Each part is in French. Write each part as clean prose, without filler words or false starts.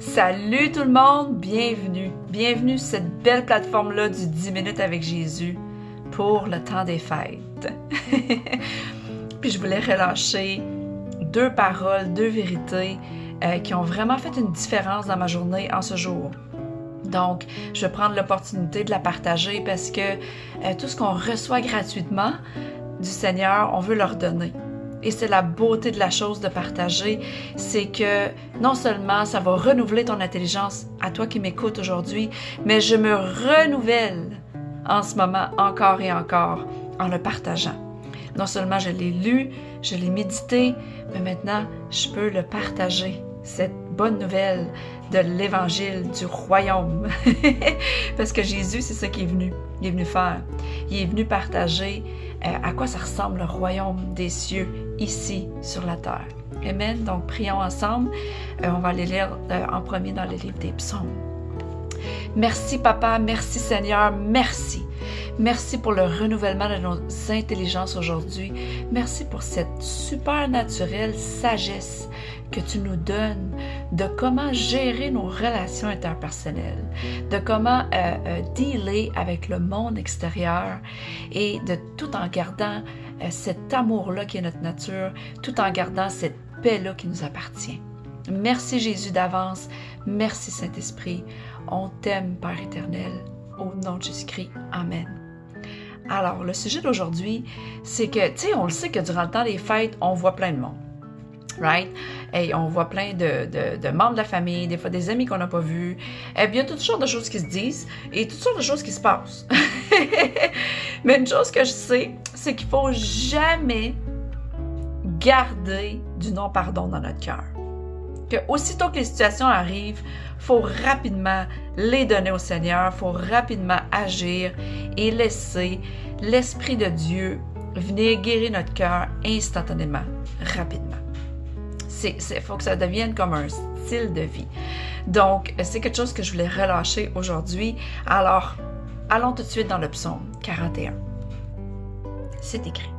Salut tout le monde, bienvenue. Bienvenue sur cette belle plateforme-là du 10 minutes avec Jésus pour le temps des fêtes. Puis je voulais relâcher deux paroles, deux vérités qui ont vraiment fait une différence dans ma journée en ce jour. Donc, je vais prendre l'opportunité de la partager parce que tout ce qu'on reçoit gratuitement du Seigneur, on veut leur donner. Et c'est la beauté de la chose de partager, c'est que non seulement ça va renouveler ton intelligence à toi qui m'écoutes aujourd'hui, mais je me renouvelle en ce moment encore et encore en le partageant. Non seulement je l'ai lu, je l'ai médité, mais maintenant je peux le partager, cette bonne nouvelle de l'Évangile du royaume. Parce que Jésus, c'est ça qu'il est venu. Il est venu faire. Il est venu partager à quoi ça ressemble le royaume des cieux ici sur la terre. Amen. Donc, prions ensemble. On va aller lire en premier dans le livre des psaumes. Merci, Papa. Merci, Seigneur. Merci. Merci pour le renouvellement de nos intelligences aujourd'hui. Merci pour cette supernaturelle sagesse que tu nous donnes de comment gérer nos relations interpersonnelles, de comment dealer avec le monde extérieur et de tout en gardant cet amour-là qui est notre nature, tout en gardant cette paix-là qui nous appartient. Merci Jésus d'avance. Merci Saint-Esprit. On t'aime, Père éternel. Au nom de Jésus-Christ. Amen. Alors, le sujet d'aujourd'hui, c'est que, tu sais, on le sait que durant le temps des fêtes, on voit plein de monde. Right? Et on voit plein de membres de la famille, des fois des amis qu'on n'a pas vus. Et puis, il y a toutes sortes de choses qui se disent et toutes sortes de choses qui se passent. Mais une chose que je sais, c'est qu'il ne faut jamais garder du non-pardon dans notre cœur. Que aussitôt que les situations arrivent, il faut rapidement les donner au Seigneur, il faut rapidement agir et laisser l'Esprit de Dieu venir guérir notre cœur instantanément, rapidement. Il faut que ça devienne comme un style de vie. Donc, c'est quelque chose que je voulais relâcher aujourd'hui. Alors, allons tout de suite dans le psaume 41. C'est écrit.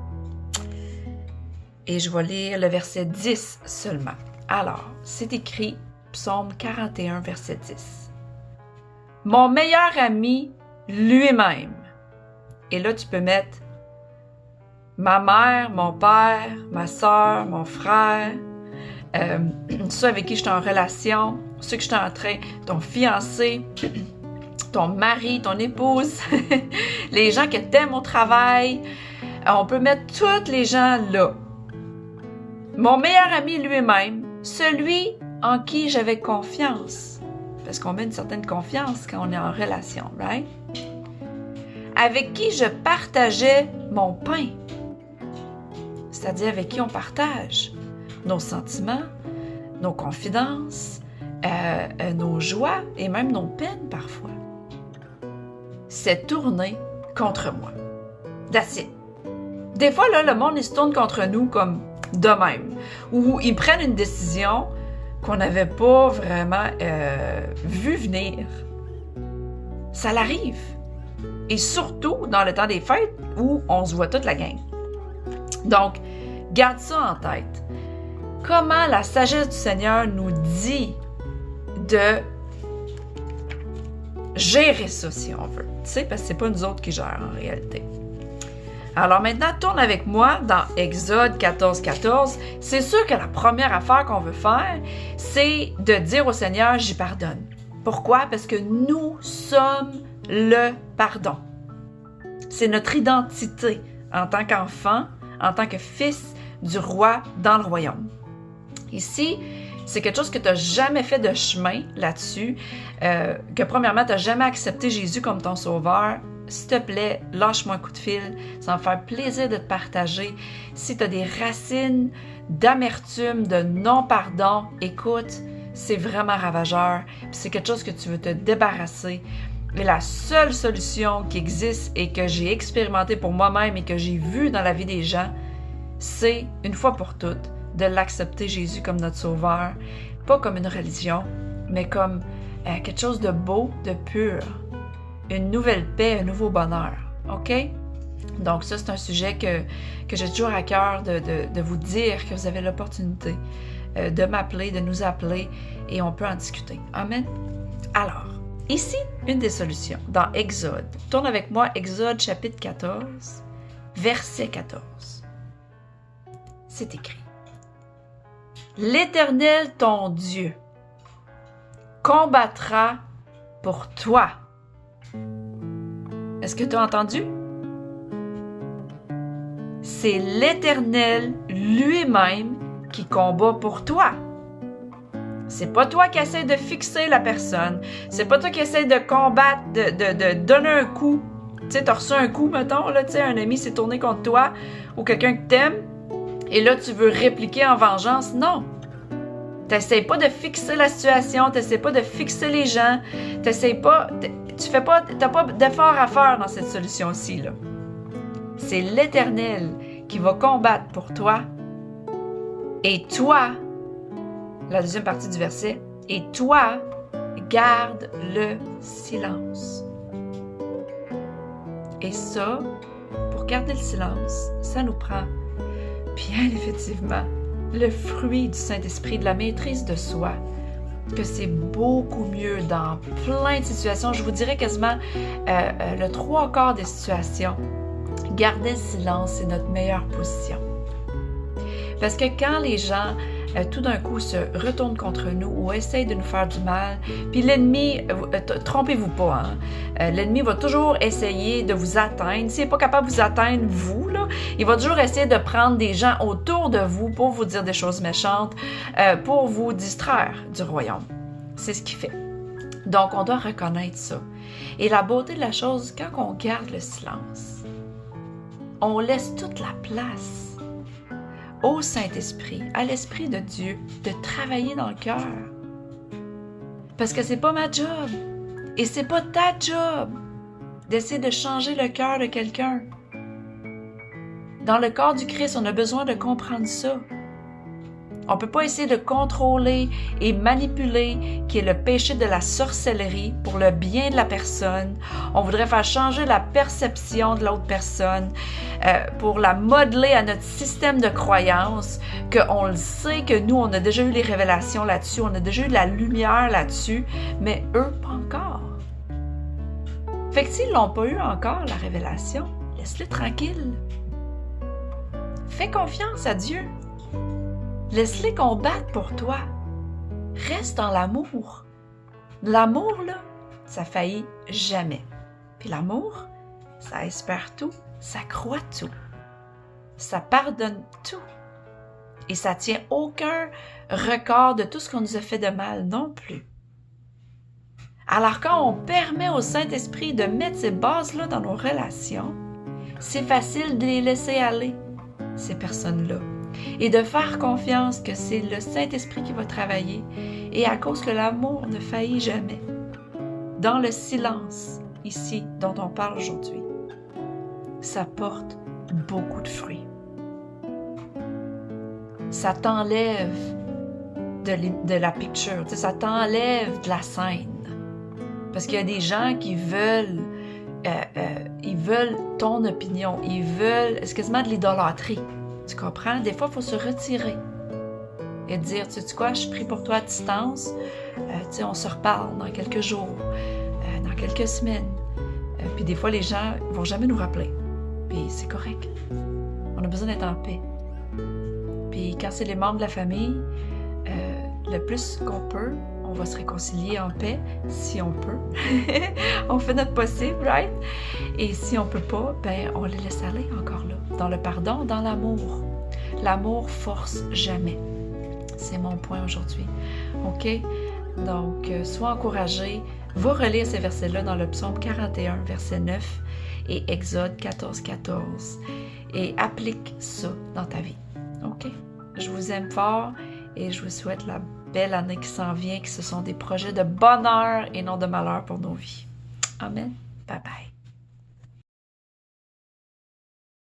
Et je vais lire le verset 10 seulement. Alors, c'est écrit, psaume 41, verset 10. « Mon meilleur ami lui-même. » Et là, tu peux mettre ma mère, mon père, ma soeur, mon frère, ceux avec qui je suis en relation, ceux que je suis en train, ton fiancé, ton mari, ton épouse, les gens que t'aimes au travail. On peut mettre tous les gens là. Mon meilleur ami lui-même, celui en qui j'avais confiance. Parce qu'on met une certaine confiance quand on est en relation, right? Avec qui je partageais mon pain. C'est-à-dire avec qui on partage nos sentiments, nos confidences, nos joies et même nos peines parfois. C'est tourné contre moi. That's it. Des fois, là, le monde il se tourne contre nous comme de même. Ou ils prennent une décision qu'on n'avait pas vraiment vu venir. Ça l'arrive. Et surtout dans le temps des fêtes où on se voit toute la gang. Donc, garde ça en tête. Comment la sagesse du Seigneur nous dit de gérer ça, si on veut. Tu sais, parce que c'est pas nous autres qui gèrent en réalité. Alors maintenant, tourne avec moi dans Exode 14, 14. C'est sûr que la première affaire qu'on veut faire, c'est de dire au Seigneur, j'y pardonne. Pourquoi? Parce que nous sommes le pardon. C'est notre identité en tant qu'enfant, en tant que fils du roi dans le royaume. Ici, c'est quelque chose que tu n'as jamais fait de chemin là-dessus, que premièrement, tu n'as jamais accepté Jésus comme ton sauveur. S'il te plaît, lâche-moi un coup de fil, ça va me faire plaisir de te partager. Si tu as des racines d'amertume, de non-pardon, écoute, c'est vraiment ravageur, puis c'est quelque chose que tu veux te débarrasser. Et la seule solution qui existe et que j'ai expérimenté pour moi-même et que j'ai vu dans la vie des gens, c'est, une fois pour toutes, de l'accepter Jésus comme notre sauveur, pas comme une religion, mais comme quelque chose de beau, de pur, une nouvelle paix, un nouveau bonheur, OK? Donc ça, c'est un sujet que j'ai toujours à cœur de vous dire que vous avez l'opportunité de m'appeler, de nous appeler et on peut en discuter. Amen. Alors, ici, une des solutions dans Exode. Tourne avec moi Exode chapitre 14, verset 14. C'est écrit. L'Éternel, ton Dieu, combattra pour toi. Est-ce que tu as entendu? C'est l'Éternel lui-même qui combat pour toi. C'est pas toi qui essaie de fixer la personne. C'est pas toi qui essaie de combattre, de donner un coup. Tu sais, t'as reçu un coup, mettons, là, tu sais, un ami s'est tourné contre toi ou quelqu'un que t'aimes et là, tu veux répliquer en vengeance. Non. T'essayes pas de fixer la situation, t'essayes pas de fixer les gens, t'essayes pas, t'as pas d'effort à faire dans cette solution-ci, là. C'est l'Éternel qui va combattre pour toi et toi, la deuxième partie du verset, et toi, garde le silence. Et ça, pour garder le silence, ça nous prend bien effectivement le fruit du Saint-Esprit, de la maîtrise de soi, que c'est beaucoup mieux dans plein de situations. Je vous dirais quasiment le 3/4 des situations. Garder le silence, c'est notre meilleure position. Parce que quand les gens, tout d'un coup, se retournent contre nous ou essayent de nous faire du mal, puis l'ennemi, trompez-vous pas, hein, l'ennemi va toujours essayer de vous atteindre. S'il n'est pas capable de vous atteindre, vous, là, il va toujours essayer de prendre des gens autour de vous pour vous dire des choses méchantes, pour vous distraire du royaume. C'est ce qu'il fait. Donc, on doit reconnaître ça. Et la beauté de la chose, quand on garde le silence, on laisse toute la place au Saint-Esprit, à l'Esprit de Dieu, de travailler dans le cœur. Parce que c'est pas ma job et c'est pas ta job d'essayer de changer le cœur de quelqu'un. Dans le corps du Christ, on a besoin de comprendre ça. On ne peut pas essayer de contrôler et manipuler, qui est le péché de la sorcellerie, pour le bien de la personne. On voudrait faire changer la perception de l'autre personne pour la modeler à notre système de croyance, qu'on le sait que nous, on a déjà eu les révélations là-dessus, on a déjà eu de la lumière là-dessus, mais eux, pas encore. Fait que s'ils l'ont pas eu encore, la révélation, laisse-le tranquille. Fais confiance à Dieu. Laisse-les combattre pour toi. Reste dans l'amour. L'amour, là, ça faillit jamais. Puis l'amour, ça espère tout, ça croit tout. Ça pardonne tout. Et ça tient aucun record de tout ce qu'on nous a fait de mal non plus. Alors quand on permet au Saint-Esprit de mettre ces bases-là dans nos relations, c'est facile de les laisser aller, ces personnes-là. Et de faire confiance que c'est le Saint-Esprit qui va travailler et à cause que l'amour ne faillit jamais. Dans le silence, ici, dont on parle aujourd'hui, ça porte beaucoup de fruits. Ça t'enlève de la picture, ça t'enlève de la scène. Parce qu'il y a des gens qui veulent ton opinion, c'est quasiment de l'idolâtrie. Tu comprends? Des fois, il faut se retirer et dire, tu sais quoi, je prie pour toi à distance, on se reparle dans quelques jours, dans quelques semaines. Puis des fois, les gens ne vont jamais nous rappeler. Puis c'est correct. On a besoin d'être en paix. Puis quand c'est les membres de la famille, le plus qu'on peut, on va se réconcilier en paix, si on peut. On fait notre possible, right? Et si on peut pas, ben on les laisse aller encore là. Dans le pardon, dans l'amour. L'amour force jamais. C'est mon point aujourd'hui. OK? Donc, sois encouragé. Va relire ces versets-là dans le psaume 41, verset 9 et Exode 14, 14. Et applique ça dans ta vie. OK? Je vous aime fort et je vous souhaite la belle année qui s'en vient, que ce sont des projets de bonheur et non de malheur pour nos vies. Amen. Bye bye.